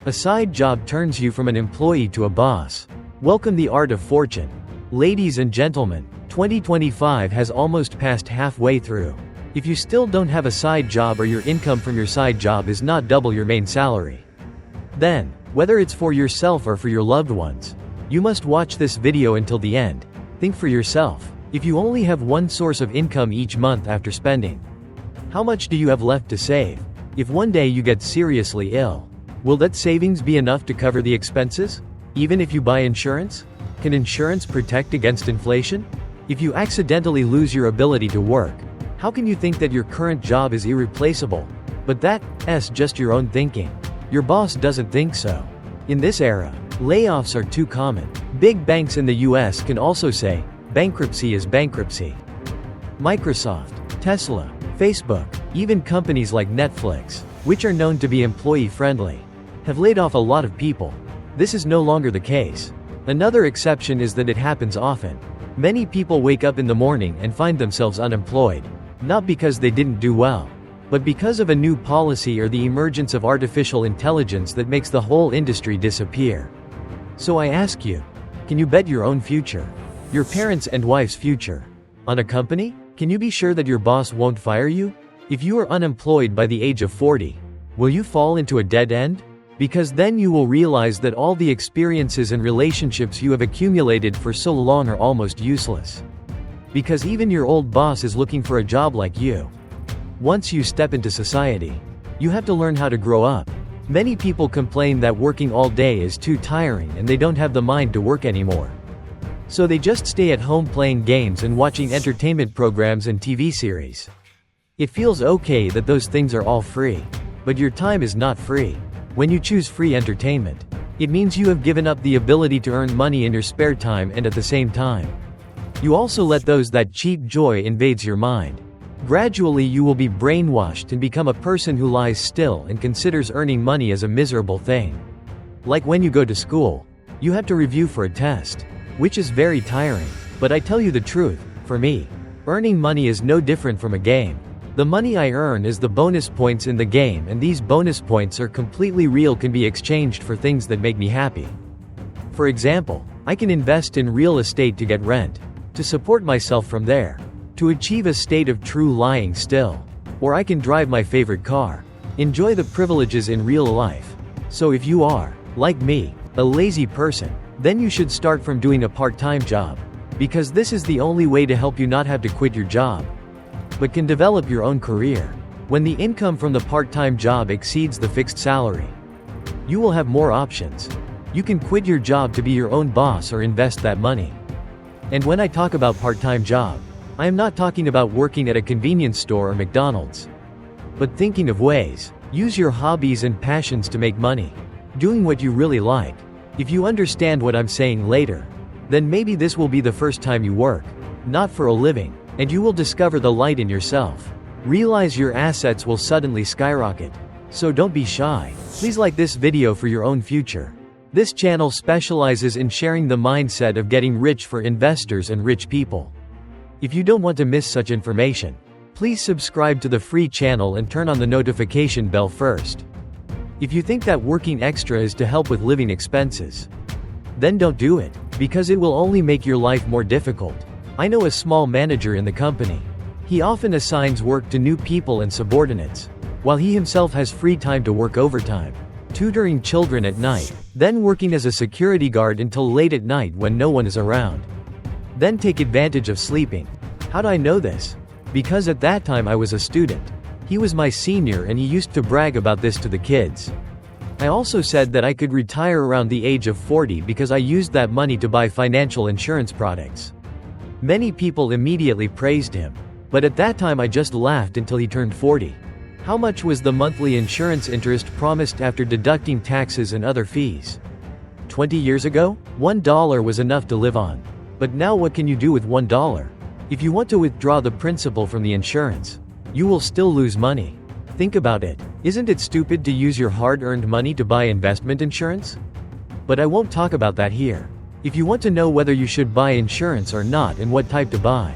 A side job turns you from an employee to a boss. Welcome the art of fortune. Ladies and gentlemen, 2025 has almost passed halfway through. If you still don't have a side job or your income from your side job is not double your main salary, then, whether it's for yourself or for your loved ones, you must watch this video until the end. Think for yourself. If you only have one source of income each month after spending, how much do you have left to save? If one day you get seriously ill, will that savings be enough to cover the expenses? Even if you buy insurance? Can insurance protect against inflation? If you accidentally lose your ability to work, how can you think that your current job is irreplaceable? But that's just your own thinking. Your boss doesn't think so. In this era, layoffs are too common. Big banks in the US can also say, bankruptcy is bankruptcy. Microsoft, Tesla, Facebook, even companies like Netflix, which are known to be employee-friendly, have laid off a lot of people. This is no longer the case. Another exception is that it happens often. Many people wake up in the morning and find themselves unemployed, not because they didn't do well, but because of a new policy or the emergence of artificial intelligence that makes the whole industry disappear. So I ask you, can you bet your own future, your parents' and wife's future, on a company? Can you be sure that your boss won't fire you? If you are unemployed by the age of 40, will you fall into a dead end? Because then you will realize that all the experiences and relationships you have accumulated for so long are almost useless. Because even your old boss is looking for a job like you. Once you step into society, you have to learn how to grow up. Many people complain that working all day is too tiring and they don't have the mind to work anymore. So they just stay at home playing games and watching entertainment programs and TV series. It feels okay that those things are all free. But your time is not free. When you choose free entertainment, it means you have given up the ability to earn money in your spare time, and at the same time, you also let that cheap joy invades your mind. Gradually you will be brainwashed and become a person who lies still and considers earning money as a miserable thing. Like when you go to school, you have to review for a test, which is very tiring. But I tell you the truth, for me, earning money is no different from a game. The money I earn is the bonus points in the game, and these bonus points are completely real, can be exchanged for things that make me happy. For example, I can invest in real estate to get rent, to support myself from there, to achieve a state of true lying still. Or I can drive my favorite car, enjoy the privileges in real life. So if you are, like me, a lazy person, then you should start from doing a part-time job. Because this is the only way to help you not have to quit your job, but can develop your own career. When the income from the part-time job exceeds the fixed salary, you will have more options. You can quit your job to be your own boss or invest that money. And when I talk about part-time job, I am not talking about working at a convenience store or McDonald's, but thinking of ways. Use your hobbies and passions to make money, doing what you really like. If you understand what I'm saying later, then maybe this will be the first time you work, not for a living, and you will discover the light in yourself. Realize your assets will suddenly skyrocket. So don't be shy. Please like this video for your own future. This channel specializes in sharing the mindset of getting rich for investors and rich people. If you don't want to miss such information, please subscribe to the free channel and turn on the notification bell first. If you think that working extra is to help with living expenses, then don't do it, because it will only make your life more difficult. I know a small manager in the company. He often assigns work to new people and subordinates, while he himself has free time to work overtime, tutoring children at night, then working as a security guard until late at night when no one is around. Then take advantage of sleeping. How do I know this? Because at that time I was a student. He was my senior and he used to brag about this to the kids. I also said that I could retire around the age of 40 because I used that money to buy financial insurance products. Many people immediately praised him, but at that time I just laughed until he turned 40. How much was the monthly insurance interest promised after deducting taxes and other fees? 20 years ago, $1 was enough to live on. But now what can you do with $1? If you want to withdraw the principal from the insurance, you will still lose money. Think about it. Isn't it stupid to use your hard-earned money to buy investment insurance? But I won't talk about that here. If you want to know whether you should buy insurance or not and what type to buy,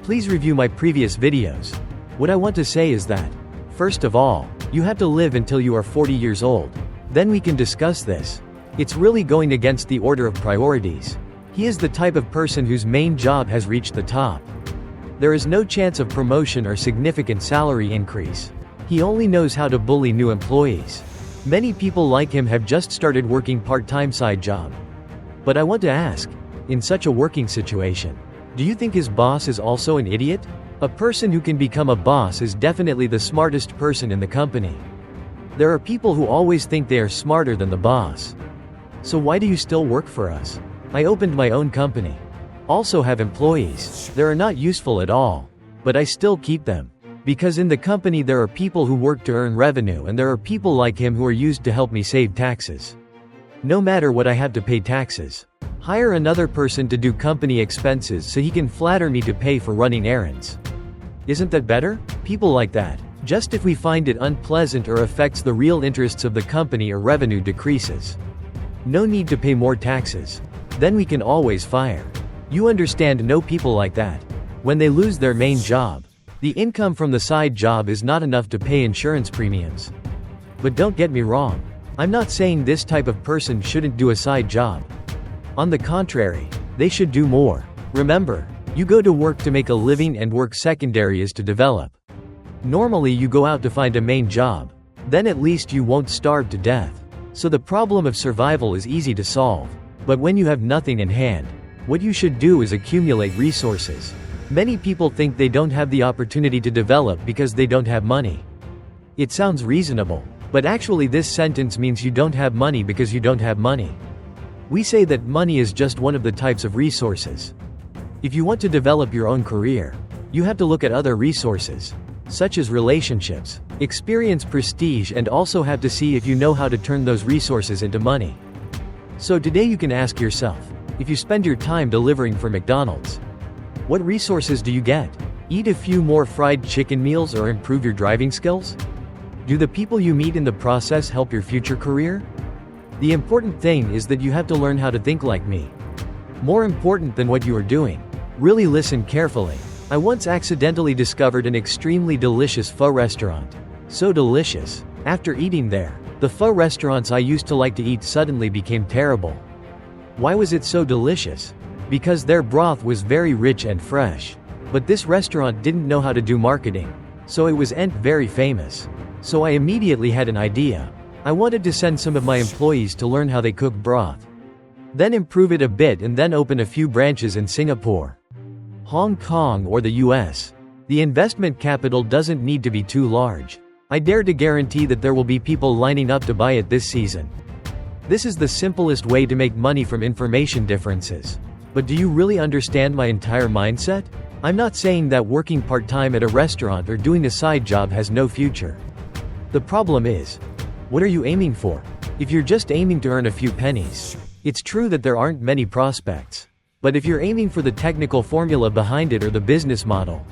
please review my previous videos. What I want to say is that, first of all, you have to live until you are 40 years old. Then we can discuss this. It's really going against the order of priorities. He is the type of person whose main job has reached the top. There is no chance of promotion or significant salary increase. He only knows how to bully new employees. Many people like him have just started working part-time side job. But I want to ask, in such a working situation, do you think his boss is also an idiot? A person who can become a boss is definitely the smartest person in the company. There are people who always think they are smarter than the boss. So why do you still work for us? I opened my own company. Also have employees. They are not useful at all. But I still keep them. Because in the company there are people who work to earn revenue, and there are people like him who are used to help me save taxes. No matter what I have to pay taxes. Hire another person to do company expenses so he can flatter me to pay for running errands. Isn't that better? People like that. Just if we find it unpleasant or affects the real interests of the company or revenue decreases. No need to pay more taxes. Then we can always fire. You understand, no people like that. When they lose their main job, the income from the side job is not enough to pay insurance premiums. But don't get me wrong. I'm not saying this type of person shouldn't do a side job. On the contrary, they should do more. Remember, you go to work to make a living and work secondary is to develop. Normally you go out to find a main job. Then at least you won't starve to death. So the problem of survival is easy to solve. But when you have nothing in hand, what you should do is accumulate resources. Many people think they don't have the opportunity to develop because they don't have money. It sounds reasonable, but actually this sentence means you don't have money because you don't have money. We say that money is just one of the types of resources. If you want to develop your own career, you have to look at other resources, such as relationships, experience, prestige, and also have to see if you know how to turn those resources into money. So today you can ask yourself, if you spend your time delivering for McDonald's, what resources do you get? Eat a few more fried chicken meals or improve your driving skills? Do the people you meet in the process help your future career? The important thing is that you have to learn how to think like me. More important than what you are doing. Really listen carefully. I once accidentally discovered an extremely delicious pho restaurant. So delicious. After eating there, the pho restaurants I used to like to eat suddenly became terrible. Why was it so delicious? Because their broth was very rich and fresh. But this restaurant didn't know how to do marketing. So it wasn't very famous. So I immediately had an idea. I wanted to send some of my employees to learn how they cook broth. Then improve it a bit and then open a few branches in Singapore, Hong Kong, or the US. The investment capital doesn't need to be too large. I dare to guarantee that there will be people lining up to buy it this season. This is the simplest way to make money from information differences. But do you really understand my entire mindset? I'm not saying that working part-time at a restaurant or doing a side job has no future. The problem is, what are you aiming for? If you're just aiming to earn a few pennies, it's true that there aren't many prospects. But if you're aiming for the technical formula behind it or the business model,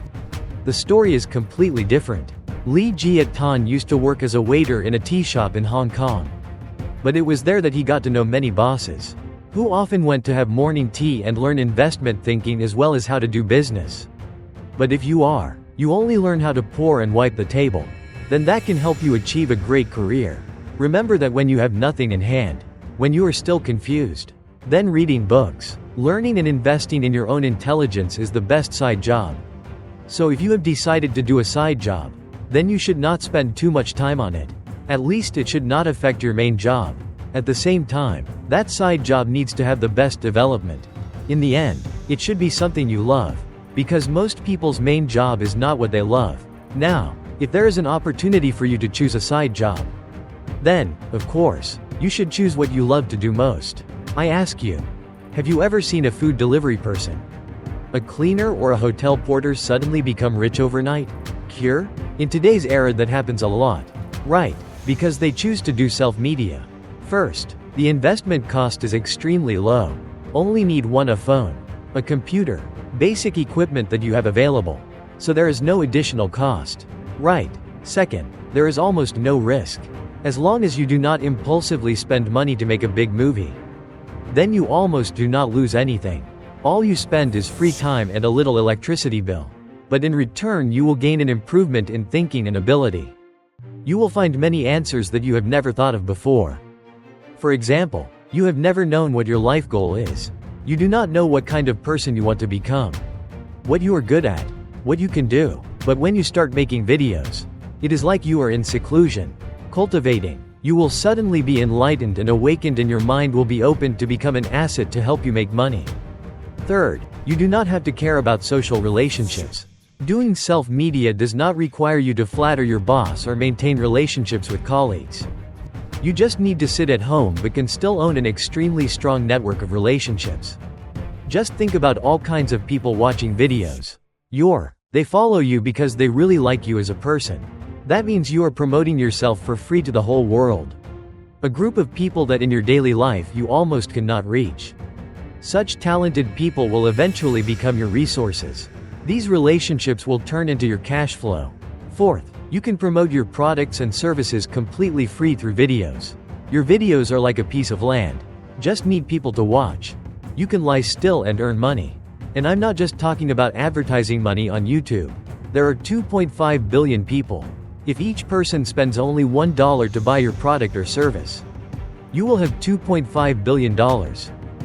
the story is completely different. Lee Jiat-tan used to work as a waiter in a tea shop in Hong Kong. But it was there that he got to know many bosses, who often went to have morning tea and learn investment thinking as well as how to do business. But if you only learn how to pour and wipe the table, then that can help you achieve a great career. Remember that when you have nothing in hand, when you are still confused, then reading books, learning and investing in your own intelligence is the best side job. So if you have decided to do a side job, then you should not spend too much time on it. At least it should not affect your main job. At the same time, that side job needs to have the best development. In the end, it should be something you love. Because most people's main job is not what they love. Now, if there is an opportunity for you to choose a side job, then, of course, you should choose what you love to do most. I ask you, have you ever seen a food delivery person, a cleaner, or a hotel porter suddenly become rich overnight? Cure? In today's era that happens a lot. Right, because they choose to do self-media. First, the investment cost is extremely low. Only need a phone, a computer, basic equipment that you have available. So there is no additional cost. Right. Second, there is almost no risk. As long as you do not impulsively spend money to make a big movie, then you almost do not lose anything. All you spend is free time and a little electricity bill. But in return you will gain an improvement in thinking and ability. You will find many answers that you have never thought of before. For example, you have never known what your life goal is. You do not know what kind of person you want to become, what you are good at, what you can do. But when you start making videos, it is like you are in seclusion, cultivating. You will suddenly be enlightened and awakened, and your mind will be opened to become an asset to help you make money. Third, you do not have to care about social relationships. Doing self-media does not require you to flatter your boss or maintain relationships with colleagues. You just need to sit at home but can still own an extremely strong network of relationships. Just think about all kinds of people watching videos. They follow you because they really like you as a person. That means you are promoting yourself for free to the whole world. A group of people that in your daily life you almost cannot reach. Such talented people will eventually become your resources. These relationships will turn into your cash flow. Fourth, you can promote your products and services completely free through videos. Your videos are like a piece of land. Just need people to watch. You can lie still and earn money. And I'm not just talking about advertising money on YouTube. There are 2.5 billion people. If each person spends only $1 to buy your product or service, you will have $2.5 billion.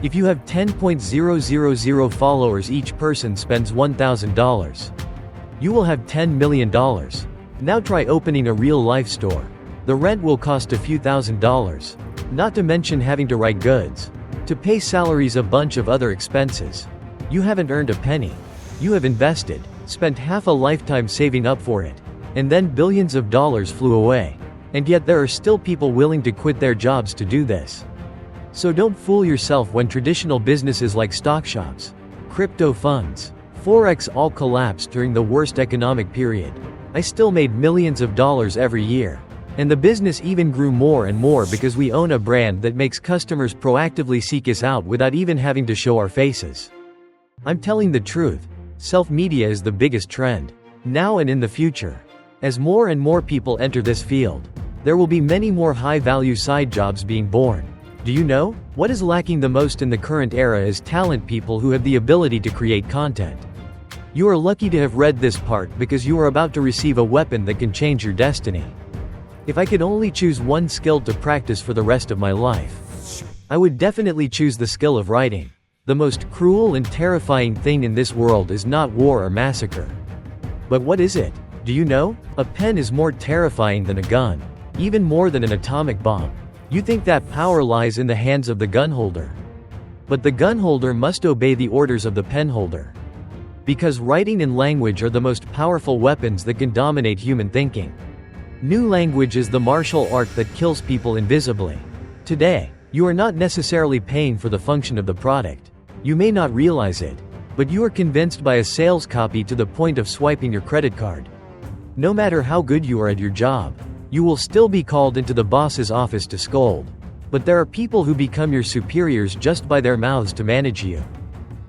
If you have 10,000 followers, each person spends $1,000. You will have $10 million. Now try opening a real-life store. The rent will cost a few $1,000s. Not to mention having to write goods, to pay salaries, a bunch of other expenses. You haven't earned a penny. You have invested, spent half a lifetime saving up for it, and then billions of dollars flew away. And yet there are still people willing to quit their jobs to do this. So don't fool yourself when traditional businesses like stock shops, crypto funds, Forex all collapsed during the worst economic period. I still made millions of dollars every year. And the business even grew more and more because we own a brand that makes customers proactively seek us out without even having to show our faces. I'm telling the truth. Self-media is the biggest trend, now and in the future. As more and more people enter this field, there will be many more high-value side jobs being born. Do you know? What is lacking the most in the current era is talent, people who have the ability to create content. You are lucky to have read this part because you are about to receive a weapon that can change your destiny. If I could only choose one skill to practice for the rest of my life, I would definitely choose the skill of writing. The most cruel and terrifying thing in this world is not war or massacre. But what is it? Do you know? A pen is more terrifying than a gun. Even more than an atomic bomb. You think that power lies in the hands of the gun holder. But the gun holder must obey the orders of the pen holder. Because writing and language are the most powerful weapons that can dominate human thinking. New language is the martial art that kills people invisibly. Today, you are not necessarily paying for the function of the product. You may not realize it, but you are convinced by a sales copy to the point of swiping your credit card. No matter how good you are at your job, you will still be called into the boss's office to scold. But there are people who become your superiors just by their mouths to manage you.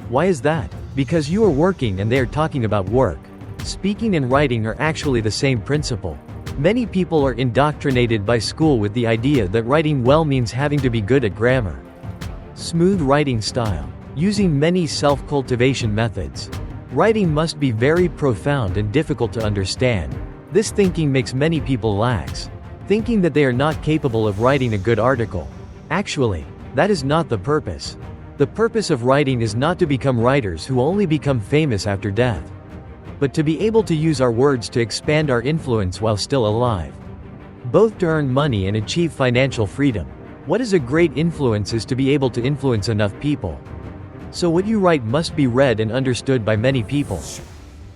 Why is that? Because you are working and they are talking about work. Speaking and writing are actually the same principle. Many people are indoctrinated by school with the idea that writing well means having to be good at grammar, smooth writing style, using many self-cultivation methods. Writing must be very profound and difficult to understand. This thinking makes many people lax, thinking that they are not capable of writing a good article. Actually, that is not the purpose. The purpose of writing is not to become writers who only become famous after death, but to be able to use our words to expand our influence while still alive. Both to earn money and achieve financial freedom. What is a great influence is to be able to influence enough people. So what you write must be read and understood by many people.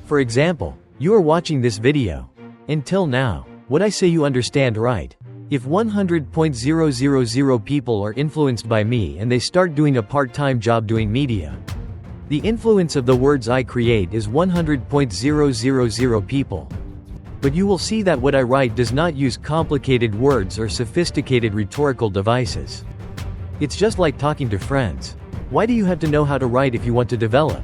For example, you are watching this video. Until now, what I say you understand right. If 100,000 people are influenced by me and they start doing a part-time job doing media, the influence of the words I create is 100,000 people. But you will see that what I write does not use complicated words or sophisticated rhetorical devices. It's just like talking to friends. Why do you have to know how to write if you want to develop?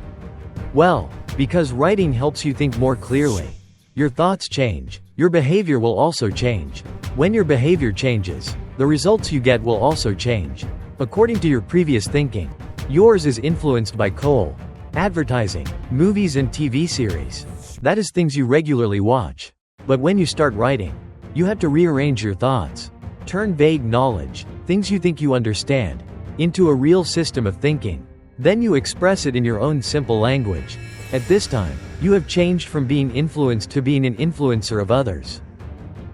Well, because writing helps you think more clearly. Your thoughts change. Your behavior will also change. When your behavior changes, the results you get will also change. According to your previous thinking, yours is influenced by coal, advertising, movies and TV series. That is things you regularly watch. But when you start writing, you have to rearrange your thoughts. Turn vague knowledge, things you think you understand, into a real system of thinking. Then you express it in your own simple language. At this time, you have changed from being influenced to being an influencer of others.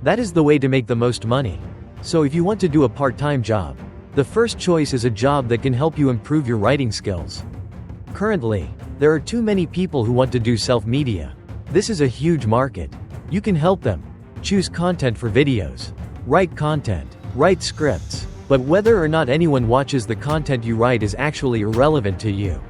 That is the way to make the most money. So if you want to do a part-time job, the first choice is a job that can help you improve your writing skills. Currently, there are too many people who want to do self-media. This is a huge market. You can help them. Choose content for videos. Write content. Write scripts. But whether or not anyone watches the content you write is actually irrelevant to you.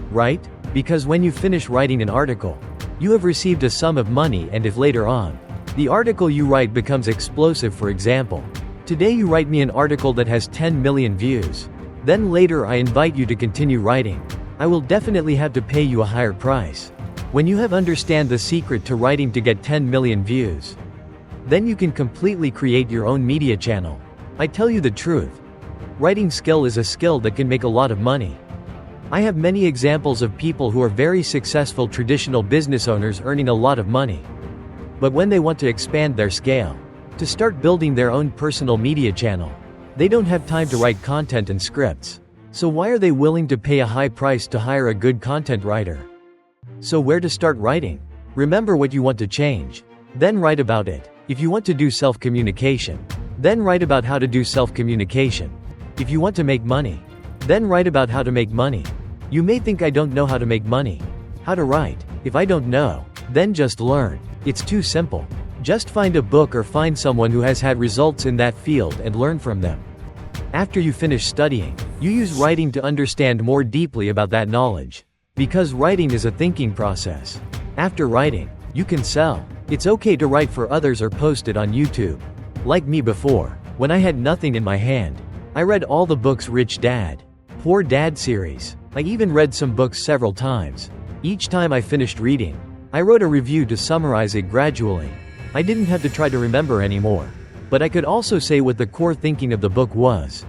Right? Because when you finish writing an article, you have received a sum of money, and if later on, the article you write becomes explosive, for example, today you write me an article that has 10 million views. Then later I invite you to continue writing. I will definitely have to pay you a higher price. When you have understand the secret to writing to get 10 million views, then you can completely create your own media channel. I tell you the truth. Writing skill is a skill that can make a lot of money. I have many examples of people who are very successful traditional business owners earning a lot of money. But when they want to expand their scale, to start building their own personal media channel, they don't have time to write content and scripts. So why are they willing to pay a high price to hire a good content writer? So where to start writing? Remember what you want to change. Then write about it. If you want to do self-communication, then write about how to do self-communication. If you want to make money, then write about how to make money. You may think I don't know how to make money. How to write? If I don't know, then just learn. It's too simple. Just find a book or find someone who has had results in that field and learn from them. After you finish studying, you use writing to understand more deeply about that knowledge. Because writing is a thinking process. After writing, you can sell. It's okay to write for others or post it on YouTube. Like me before, when I had nothing in my hand, I read all the books Rich Dad, Poor Dad series. I even read some books several times. Each time I finished reading, I wrote a review to summarize it gradually. I didn't have to try to remember anymore. But I could also say what the core thinking of the book was.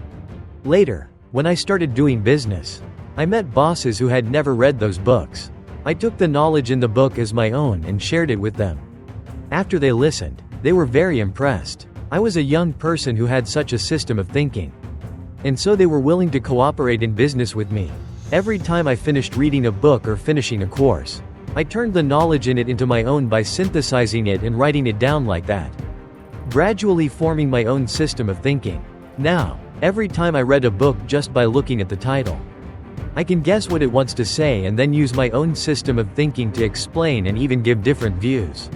Later, when I started doing business, I met bosses who had never read those books. I took the knowledge in the book as my own and shared it with them. After they listened, they were very impressed. I was a young person who had such a system of thinking. And so they were willing to cooperate in business with me. Every time I finished reading a book or finishing a course, I turned the knowledge in it into my own by synthesizing it and writing it down like that. Gradually forming my own system of thinking. Now, every time I read a book just by looking at the title, I can guess what it wants to say and then use my own system of thinking to explain and even give different views.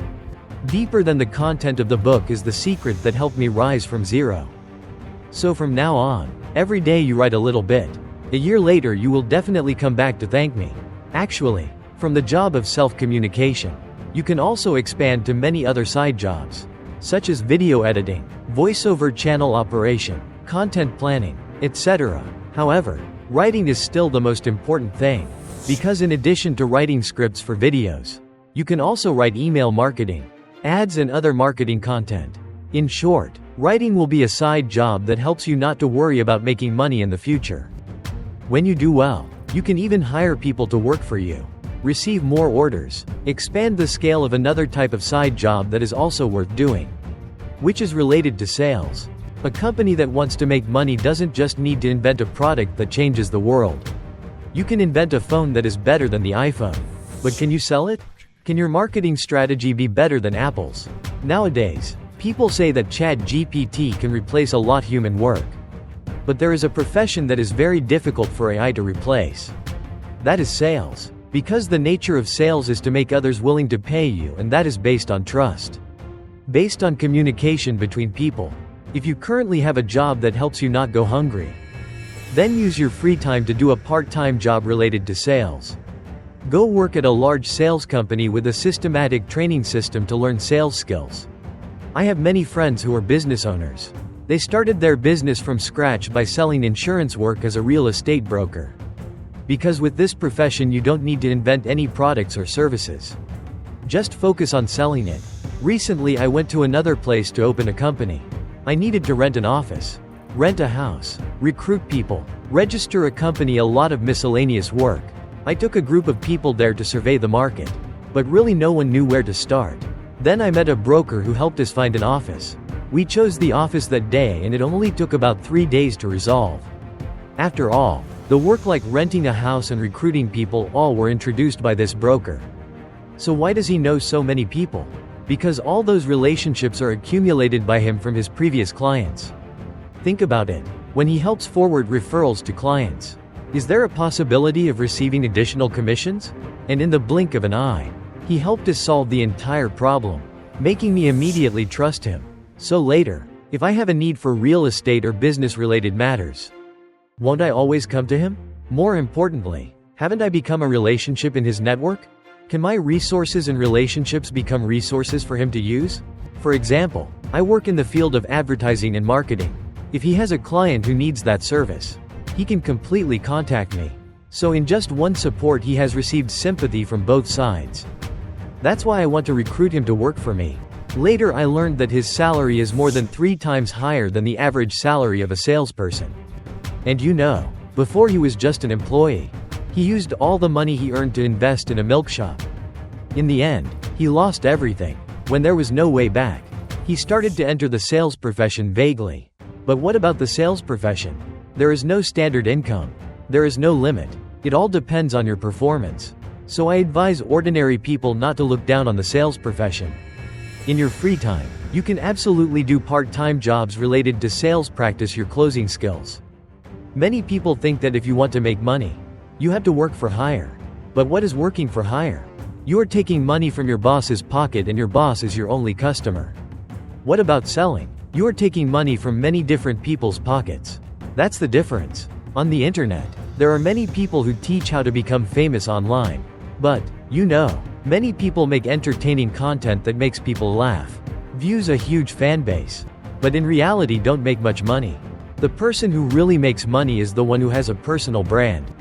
Deeper than the content of the book is the secret that helped me rise from zero. So from now on, every day you write a little bit. A year later you will definitely come back to thank me. Actually, from the job of self-communication, you can also expand to many other side jobs, such as video editing, voiceover channel operation, content planning, etc. However, writing is still the most important thing, because in addition to writing scripts for videos, you can also write email marketing, ads and other marketing content. In short, writing will be a side job that helps you not to worry about making money in the future. When you do well, you can even hire people to work for you, receive more orders, expand the scale of another type of side job that is also worth doing, which is related to sales. A company that wants to make money doesn't just need to invent a product that changes the world. You can invent a phone that is better than the iPhone. But can you sell it? Can your marketing strategy be better than Apple's? Nowadays, people say that ChatGPT can replace a lot human work. But there is a profession that is very difficult for AI to replace. That is sales. Because the nature of sales is to make others willing to pay you, and that is based on trust. Based on communication between people. If you currently have a job that helps you not go hungry, then use your free time to do a part-time job related to sales. Go work at a large sales company with a systematic training system to learn sales skills. I have many friends who are business owners. They started their business from scratch by selling insurance work as a real estate broker. Because with this profession you don't need to invent any products or services. Just focus on selling it. Recently I went to another place to open a company. I needed to rent an office, rent a house, recruit people, register a company, a lot of miscellaneous work. I took a group of people there to survey the market. But really no one knew where to start. Then I met a broker who helped us find an office. We chose the office that day and it only took about 3 days to resolve. After all, the work like renting a house and recruiting people all were introduced by this broker. So why does he know so many people? Because all those relationships are accumulated by him from his previous clients. Think about it. When he helps forward referrals to clients, is there a possibility of receiving additional commissions? And in the blink of an eye, he helped us solve the entire problem, making me immediately trust him. So later, if I have a need for real estate or business-related matters, won't I always come to him? More importantly, haven't I become a relationship in his network? Can my resources and relationships become resources for him to use? For example, I work in the field of advertising and marketing. If he has a client who needs that service, he can completely contact me. So in just one support he has received sympathy from both sides. That's why I want to recruit him to work for me. Later I learned that his salary is more than 3 times higher than the average salary of a salesperson. And before he was just an employee, he used all the money he earned to invest in a milk shop. In the end, he lost everything. When there was no way back, he started to enter the sales profession vaguely. But what about the sales profession? There is no standard income. There is no limit. It all depends on your performance. So I advise ordinary people not to look down on the sales profession. In your free time, you can absolutely do part-time jobs related to sales, practice your closing skills. Many people think that if you want to make money, you have to work for hire. But what is working for hire? You are taking money from your boss's pocket and your boss is your only customer. What about selling? You are taking money from many different people's pockets. That's the difference. On the internet, there are many people who teach how to become famous online. But, many people make entertaining content that makes people laugh, views a huge fan base, but in reality don't make much money. The person who really makes money is the one who has a personal brand.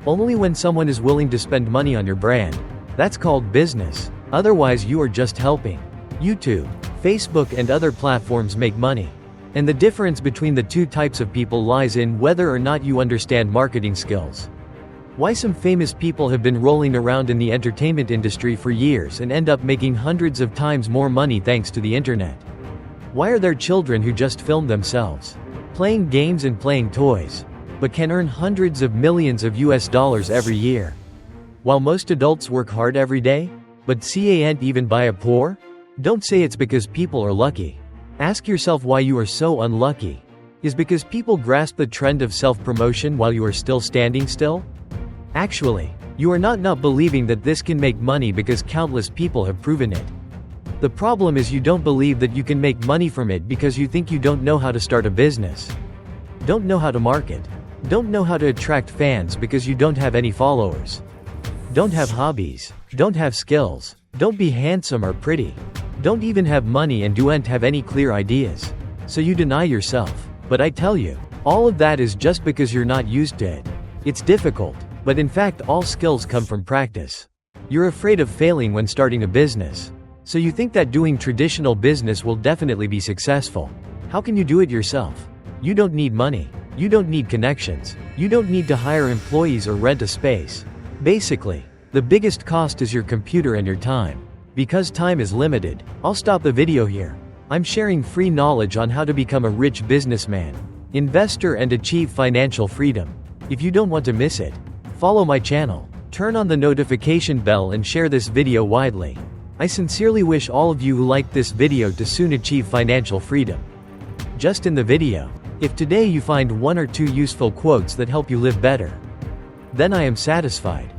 Only when someone is willing to spend money on your brand, that's called business. Otherwise you are just helping. YouTube, Facebook and other platforms make money. And the difference between the two types of people lies in whether or not you understand marketing skills. Why some famous people have been rolling around in the entertainment industry for years and end up making hundreds of times more money thanks to the internet. Why are there children who just film themselves playing games and playing toys, but can earn hundreds of millions of US dollars every year? While most adults work hard every day, but can't even buy a pour? Don't say it's because people are lucky. Ask yourself why you are so unlucky. Is because people grasp the trend of self-promotion while you are still standing still? Actually, you are not believing that this can make money because countless people have proven it. The problem is you don't believe that you can make money from it because you think you don't know how to start a business. Don't know how to market. Don't know how to attract fans because you don't have any followers. Don't have hobbies. Don't have skills. Don't be handsome or pretty. Don't even have money and don't have any clear ideas. So you deny yourself. But I tell you, all of that is just because you're not used to it. It's difficult, but in fact all skills come from practice. You're afraid of failing when starting a business. So you think that doing traditional business will definitely be successful. How can you do it yourself? You don't need money. You don't need connections. You don't need to hire employees or rent a space. Basically, the biggest cost is your computer and your time. Because time is limited, I'll stop the video here. I'm sharing free knowledge on how to become a rich businessman, investor and achieve financial freedom. If you don't want to miss it, follow my channel, turn on the notification bell and share this video widely. I sincerely wish all of you who liked this video to soon achieve financial freedom. Just in the video, if today you find 1 or 2 useful quotes that help you live better, then I am satisfied.